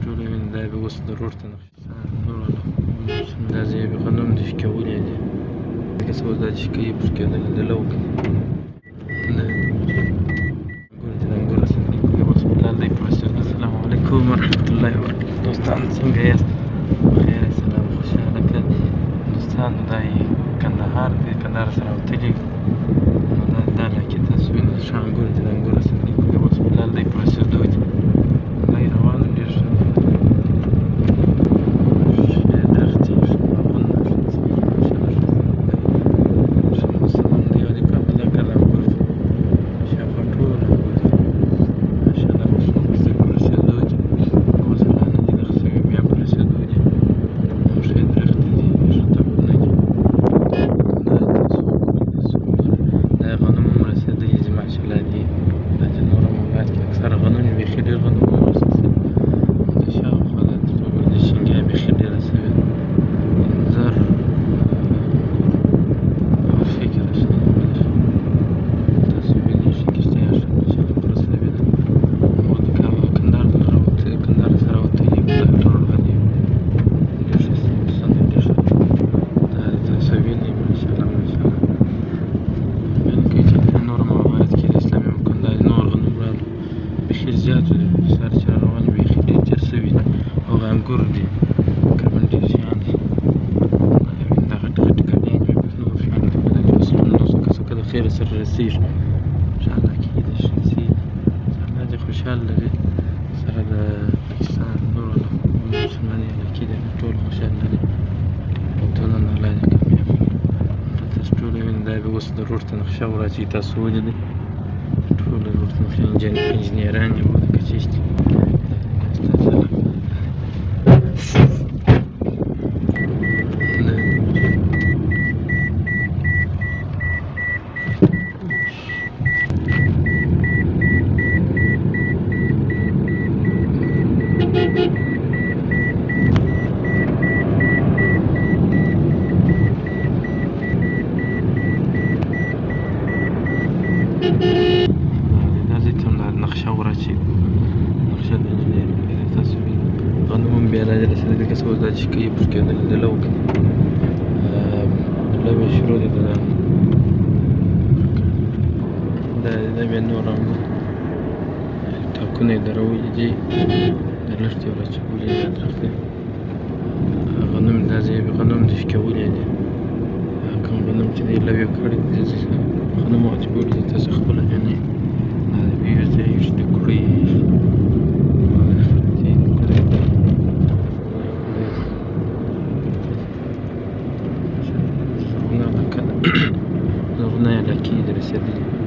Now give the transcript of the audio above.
ټولې وینې دا به اوس ضرور ته نقشه دا زه به غنم دې شکولې دي لکه څه اوس دا چې شکوي پر کېدل د لو کې ګور دې د انګورو صندوق کې اوس بلال دی پروسس. السلام علیکم ورحمة الله وبرکاته. دوستان څنګه یاست؟ بخیر سلام خوشحاله کړه دوستان. دا یې کندهار دی، کندهار سره وتلي نو دا لکه تاسو وینئ ښه انګور دي د انګورو صندوق کې اوس بلال دی پروسس دي دا یې روان ډېر ښه زیاتو دي سر چې روان بیخي ډېر تېر سوي دي او انګور دي تقریبا ډېر زیان دي دا غټ غټ ګډیان مې په نور شیانو کې بدل اوس نو څه د خیره سره رسېږي انشاءالله کېدای شي رسېږي انشاءالله دې خوشحاله لري سره د پاکستان نورو مسلماني علاقې دي ټول خوشحاله لري او ټولنه الله دې کامیاب کړي تاسو ټولې وینئ دا به اوس د روډ ته نقشه ورأچوي تاسو ولیدئ ټول انجینران دي لکه چې نقشه ورأچوي نقشه د انجینرینګ تاسو وینئ غنم هم بیا راځي رسېدلي لکه څه اوس دا چې کوي پر کېدل د لو کې لو یې شروع دی دا بیا نور هم ټاکنه یې درولي دي د لښتې ورأچولي دي درخت دی غنم دا ځای غنم دې شکولي دي کوم غنم چې دی لو یې کړی دي غنم واچولي دي تاسو خپله وینئ the crease الأغنية الأكيد رسالة